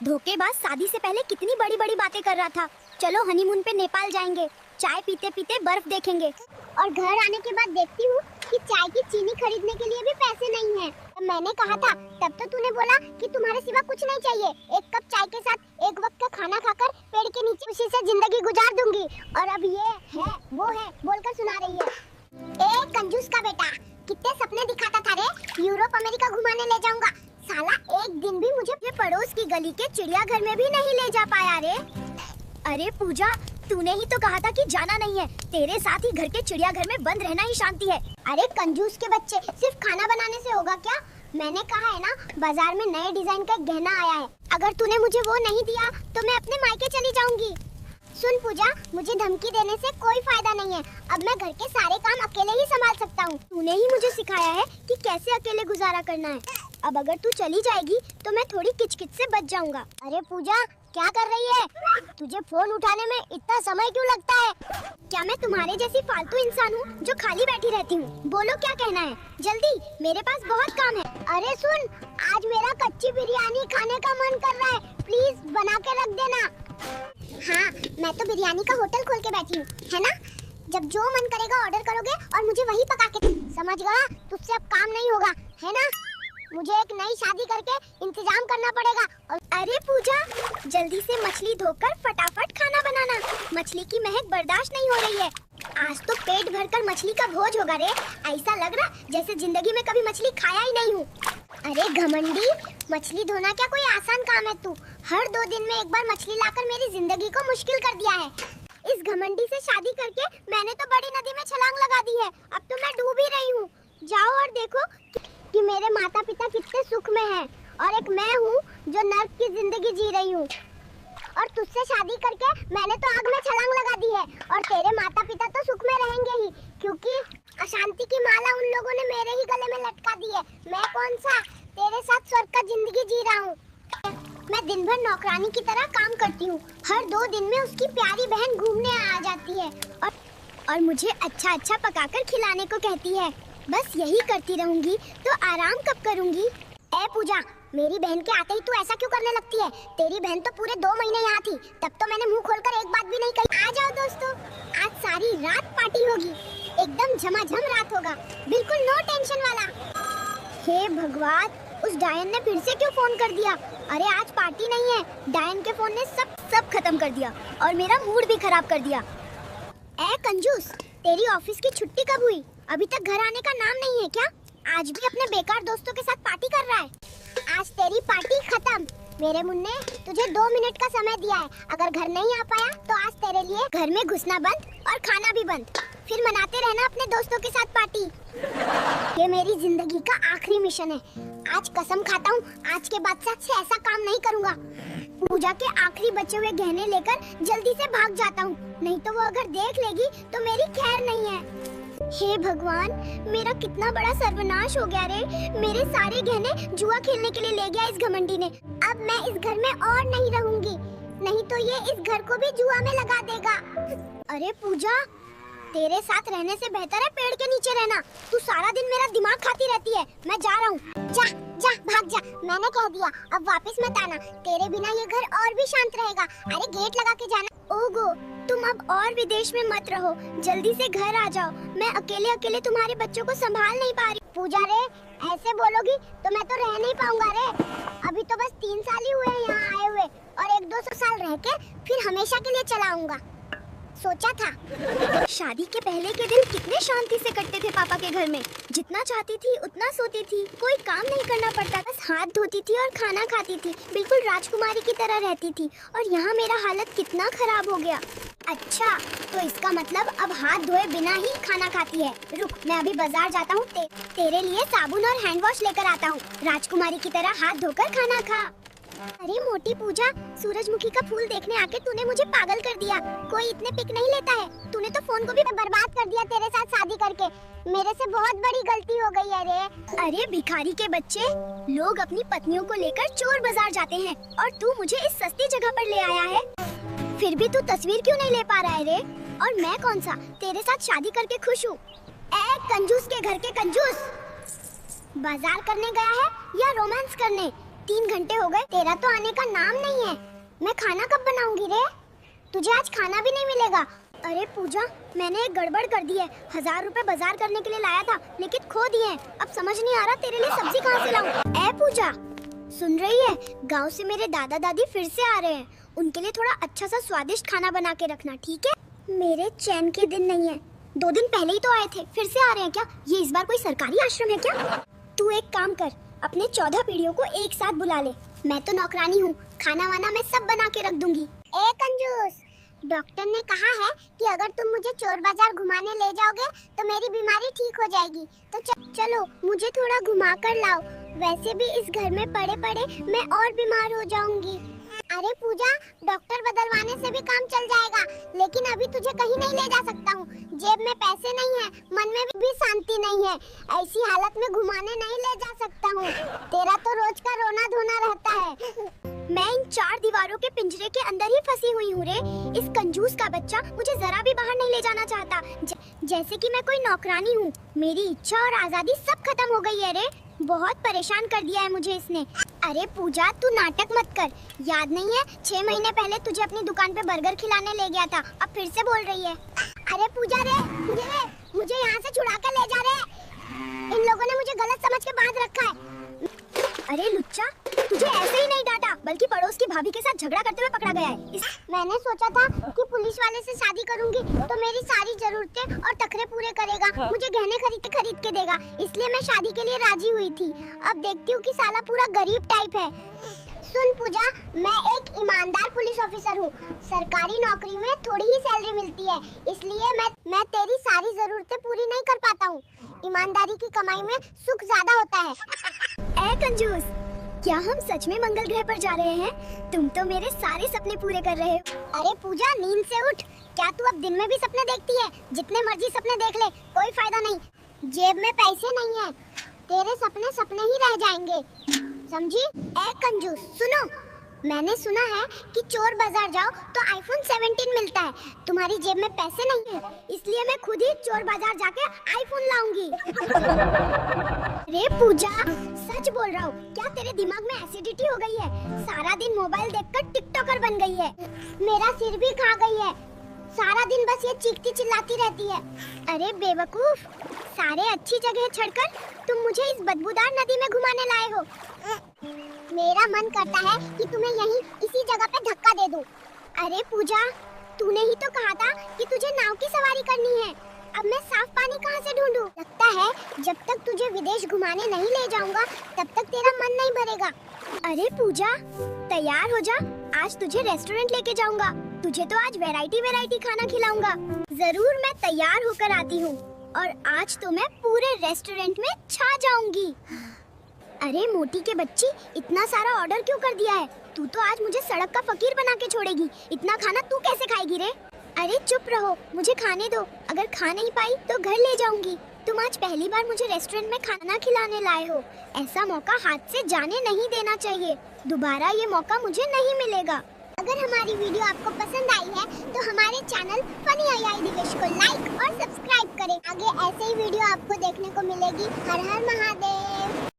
धोखेबाज शादी से पहले कितनी बड़ी बड़ी बातें कर रहा था। चलो हनीमून पे नेपाल जाएंगे, चाय पीते पीते बर्फ देखेंगे। और घर आने के बाद देखती हूँ कि चाय की चीनी खरीदने के लिए भी पैसे नहीं हैं। तो मैंने कहा था तब तो तूने बोला कि तुम्हारे सिवा कुछ नहीं चाहिए, एक कप चाय के साथ एक वक्त का खाना खाकर पेड़ के नीचे खुशी से जिंदगी गुजार दूंगी। और अब ये है वो है बोलकर सुना रही है। ए कंजूस का बेटा, कितने सपने दिखाता था रे, यूरोप अमेरिका घुमाने ले जाऊंगा। साला एक दिन भी मुझे अपने पड़ोस की गली के चिड़ियाघर में भी नहीं ले जा पाया रे। अरे पूजा, तूने ही तो कहा था कि जाना नहीं है। तेरे साथ ही घर के चिड़ियाघर में बंद रहना ही शांति है। अरे कंजूस के बच्चे, सिर्फ खाना बनाने से होगा क्या? मैंने कहा है ना, बाजार में नए डिजाइन का एक गहना आया है, अगर तूने मुझे वो नहीं दिया तो मैं अपने मायके चली जाऊंगी। सुन पूजा, मुझे धमकी देने से कोई फायदा नहीं है। अब मैं घर के सारे काम अकेले ही संभाल सकता हूँ। तूने ही मुझे सिखाया है कि कैसे अकेले गुजारा करना है। अब अगर तू चली जाएगी तो मैं थोड़ी किचकिच से बच जाऊंगा। अरे पूजा, क्या कर रही है? तुझे फोन उठाने में इतना समय क्यों लगता है? क्या मैं तुम्हारे जैसी फालतू इंसान हूँ जो खाली बैठी रहती हूँ? बोलो क्या कहना है, जल्दी, मेरे पास बहुत काम है। अरे सुन, आज मेरा कच्ची बिरयानी खाने का मन कर रहा है, प्लीज बना के रख देना। हाँ, मैं तो बिरयानी का होटल खोल के बैठी हूँ, है ना? जब जो मन करेगा ऑर्डर करोगे और मुझे वही पका के, समझ गया? तुझसे अब काम नहीं होगा, है ना? मुझे एक नई शादी करके इंतजाम करना पड़ेगा। अरे पूजा, जल्दी से मछली धोकर फटाफट खाना बनाना। मछली की महक बर्दाश्त नहीं हो रही है। आज तो पेट भरकर मछली का भोज होगा रे। ऐसा लग रहा जैसे जिंदगी में कभी मछली खाया ही नहीं हूँ। अरे घमंडी, मछली धोना क्या कोई आसान काम है? तू हर 2 दिन में एक बार मछली लाकर मेरी जिंदगी को मुश्किल कर दिया है। इस घमंडी से शादी करके मैंने तो बड़ी नदी में छलांग लगा दी है, अब तो मैं डूब ही रही हूँ। जाओ और देखो कि मेरे माता पिता कितने सुख में हैं, और एक मैं हूँ जो नर्क की जिंदगी जी रही हूँ। और तुझसे शादी करके मैंने तो आग में छलांग लगा दी है, और तेरे माता पिता तो सुख में रहेंगे ही, क्योंकि अशांति की माला उन लोगों ने मेरे ही गले में लटका दी है। मैं कौन सा तेरे साथ स्वर्ग का जिंदगी जी रहा हूँ। मैं दिन भर नौकरानी की तरह काम करती हूँ, हर 2 दिन में उसकी प्यारी बहन घूमने आ जाती है और मुझे अच्छा अच्छा पकाकर खिलाने को कहती है। बस यही करती रहूंगी तो आराम कब करूंगी? ए पूजा, मेरी बहन के आते ही तू ऐसा क्यों करने लगती है? तेरी बहन तो पूरे 2 महीने यहाँ थी, तब तो मैंने मुंह खोलकर एक बात भी नहीं कही। आ जाओ दोस्तों, आज सारी रात पार्टी होगी, एकदम झमाझम रात होगा, बिल्कुल नो टेंशन वाला। हे भगवान, उस डायन ने फिर से क्यों फोन कर दिया? अरे आज पार्टी नहीं है, डायन के फोन ने सब खत्म कर दिया और मेरा मूड भी खराब कर दिया। ए कंजूस, तेरी ऑफिस की छुट्टी कब हुई? अभी तक घर आने का नाम नहीं है क्या? आज भी अपने बेकार दोस्तों के साथ पार्टी कर रहा है। आज तेरी पार्टी खत्म। मेरे मुन्ने, तुझे 2 मिनट का समय दिया है, अगर घर नहीं आ पाया तो आज तेरे लिए घर में घुसना बंद और खाना भी बंद। फिर मनाते रहना अपने दोस्तों के साथ पार्टी। ये मेरी जिंदगी का आखिरी मिशन है। आज कसम खाता हूँ, आज के बाद से ऐसा काम नहीं करूँगा। पूजा के आखिरी बचे हुए गहने लेकर जल्दी से भाग जाता हूँ, नहीं तो वो अगर देख लेगी तो मेरी खैर नहीं है। हे भगवान, मेरा कितना बड़ा सर्वनाश हो गया रे। मेरे सारे गहने जुआ खेलने के लिए ले गया इस घमंडी ने। अब मैं इस घर में और नहीं रहूंगी, नहीं तो ये इस घर को भी जुआ में लगा देगा। अरे पूजा, तेरे साथ रहने से बेहतर है पेड़ के नीचे रहना। तू सारा दिन मेरा दिमाग खाती रहती है। मैं जा रहा हूँ। जा जा, भाग जा, मैंने कह दिया, अब वापस मत आना। तेरे बिना ये घर और भी शांत रहेगा। अरे गेट लगा के जाना। ओगो, तुम अब और विदेश में मत रहो, जल्दी से घर आ जाओ। मैं अकेले अकेले तुम्हारे बच्चों को संभाल नहीं पा रही। पूजा रे, ऐसे बोलोगी तो मैं तो रह नहीं पाऊंगा रे। अभी तो बस 3 साल ही हुए यहाँ आए हुए, और 1-2 साल रह के फिर हमेशा के लिए चला आऊंगा। सोचा था। शादी के पहले के दिन कितने शांति से कटते थे पापा के घर में। जितना चाहती थी उतना सोती थी, कोई काम नहीं करना पड़ता, बस हाथ धोती थी और खाना खाती थी, बिल्कुल राजकुमारी की तरह रहती थी। और यहाँ मेरा हालत कितना खराब हो गया। अच्छा, तो इसका मतलब अब हाथ धोए बिना ही खाना खाती है। रुक, मैं अभी बाजार जाता हूँ, तेरे लिए साबुन और हैंड वॉश लेकर आता हूँ। राजकुमारी की तरह हाथ धोकर खाना खा। अरे मोटी पूजा, सूरजमुखी का फूल देखने आके तूने मुझे पागल कर दिया। कोई इतने पिक नहीं लेता है। तूने तो फोन को भी बर्बाद कर दिया तेरे साथ शादी करके। मेरे से बहुत बड़ी गलती हो गई है रे। अरे भिखारी के बच्चे, लोग अपनी पत्नियों को लेकर चोर बाजार जाते हैं और तू मुझे इस सस्ती जगह पर ले आया है। फिर भी तू तस्वीर क्यों नहीं ले पा रहा है रे? और मैं कौन सा तेरे साथ शादी करके खुश हूँ? ए कंजूस के घर के कंजूस, बाजार करने गया है या रोमांस करने? 3 घंटे हो गए, तेरा तो आने का नाम नहीं है। मैं खाना कब बनाऊंगी रे? तुझे आज खाना भी नहीं मिलेगा। अरे पूजा, मैंने एक गड़बड़ कर दी है। 1000 रुपए बाजार करने के लिए लाया था, लेकिन खो दिए हैं। अब समझ नहीं आ रहा तेरे लिए सब्जी कहाँ से लाऊं। ए पूजा, सुन रही है? गांव से मेरे दादा दादी फिर से आ रहे हैं। उनके लिए थोड़ा अच्छा सा स्वादिष्ट खाना बना के रखना, ठीक है? मेरे चैन के दिन नहीं है। 2 दिन पहले ही तो आए थे, फिर से आ रहे हैं क्या? ये इस बार कोई सरकारी आश्रम है क्या? तू एक काम कर, अपने 14 पीढ़ियों को एक साथ बुला ले। मैं तो नौकरानी हूँ, खाना वाना मैं सब बना के रख दूंगी। ए कंजूस, डॉक्टर ने कहा है कि अगर तुम मुझे चोर बाजार घुमाने ले जाओगे तो मेरी बीमारी ठीक हो जाएगी। तो चलो मुझे थोड़ा घुमा कर लाओ। वैसे भी इस घर में पड़े पड़े मैं और बीमार हो जाऊंगी। अरे पूजा, डॉक्टर बदलवाने से भी काम चल जाएगा, लेकिन अभी तुझे कहीं नहीं ले जा सकता हूँ। जेब में पैसे नहीं है, मन में भी शांति नहीं है। ऐसी हालत में घुमाने नहीं ले जा सकता हूँ। तेरा तो रोज का रोना धोना रहता है। मैं इन 4 दीवारों के पिंजरे के अंदर ही फंसी हुई हूँ रे। इस कंजूस का बच्चा मुझे जरा भी बाहर नहीं ले जाना चाहता। जैसे कि मैं कोई नौकरानी हूँ। मेरी इच्छा और आजादी सब खत्म हो गई है रे। बहुत परेशान कर दिया है मुझे इसने। अरे पूजा, तू नाटक मत कर। याद नहीं है 6 महीने पहले तुझे अपनी दुकान पे बर्गर खिलाने ले गया था, अब फिर से बोल रही है। अरे पूजा रे, मुझे यहाँ से छुड़ा कर ले जा रहे। इन लोगों ने मुझे गलत समझ के बांध रखा है। अरे लुच्चा, तुझे ऐसे ही नहीं डांटा, बल्कि पड़ोस की भाभी के साथ झगड़ा करते हुए पकड़ा गया है। मैंने सोचा था कि पुलिस वाले से शादी करूंगी तो मेरी सारी जरूरतें और तखरे पूरे करेगा, मुझे गहने खरीद के देगा, इसलिए मैं शादी के लिए राजी हुई थी। अब देखती हूँ कि साला पूरा गरीब टाइप है। सुन पूजा, मैं एक ईमानदार पुलिस ऑफिसर हूँ। सरकारी नौकरी में थोड़ी ही सैलरी मिलती है, इसलिए मैं तेरी सारी जरूरतें पूरी नहीं कर पाता हूँ। ईमानदारी की कमाई में सुख ज्यादा होता है। ए कंजूस, क्या हम सच में मंगल ग्रह पर जा रहे हैं? तुम तो मेरे सारे सपने पूरे कर रहे हो। अरे पूजा, नींद से उठ। क्या तू अब दिन में भी सपने देखती है? जितने मर्जी सपने देख ले, कोई फायदा नहीं। जेब में पैसे नहीं है, तेरे सपने सपने ही रह जाएंगे, समझी? ए कंजूस, सुनो, मैंने सुना है कि चोर बाजार जाओ तो आईफोन 17 मिलता है। तुम्हारी जेब में पैसे नहीं है, इसलिए मैं खुद ही चोर बाजार जाके आईफोन लाऊंगी। रे पूजा, सच बोल रहा हूँ, क्या तेरे दिमाग में एसिडिटी हो गई है? सारा दिन मोबाइल देखकर टिकटॉकर बन गई है। मेरा सिर भी खा गई है, सारा दिन बस ये चीखती चिल्लाती रहती है। अरे बेवकूफ, सारे अच्छी जगह छोड़कर तुम मुझे इस बदबूदार नदी में घुमाने लाए हो। मेरा मन करता है कि तुम्हें यहीं इसी जगह पे धक्का दे दूं। अरे पूजा, तूने ही तो कहा था कि तुझे नाव की सवारी करनी है। अब मैं साफ पानी कहाँ से ढूंढूं? लगता है जब तक तुझे विदेश घुमाने नहीं ले जाऊंगा तब तक तेरा मन नहीं भरेगा। अरे पूजा, तैयार हो जा, आज तुझे रेस्टोरेंट लेके जाऊंगा। तुझे तो आज वैरायटी खाना खिलाऊंगा। जरूर, मैं तैयार होकर आती हूँ और आज तो मैं पूरे रेस्टोरेंट में छा जाऊंगी। अरे मोटी के बच्ची, इतना सारा ऑर्डर क्यों कर दिया है? तू तो आज मुझे सड़क का फकीर बना के छोड़ेगी। इतना खाना तू कैसे खाएगी रे? अरे चुप रहो, मुझे खाने दो। अगर खा नहीं पाई तो घर ले जाऊंगी। तुम आज पहली बार मुझे रेस्टोरेंट में खाना खिलाने लाए हो। ऐसा मौका हाथ से जाने नहीं देना चाहिए। दोबारा ये मौका मुझे नहीं मिलेगा। अगर हमारी वीडियो आपको पसंद आई है तो हमारे चैनल फनी आई दिवेश को लाइक और सब्सक्राइब करें। आगे ऐसे ही वीडियो आपको देखने को मिलेगी। हर हर महादेव।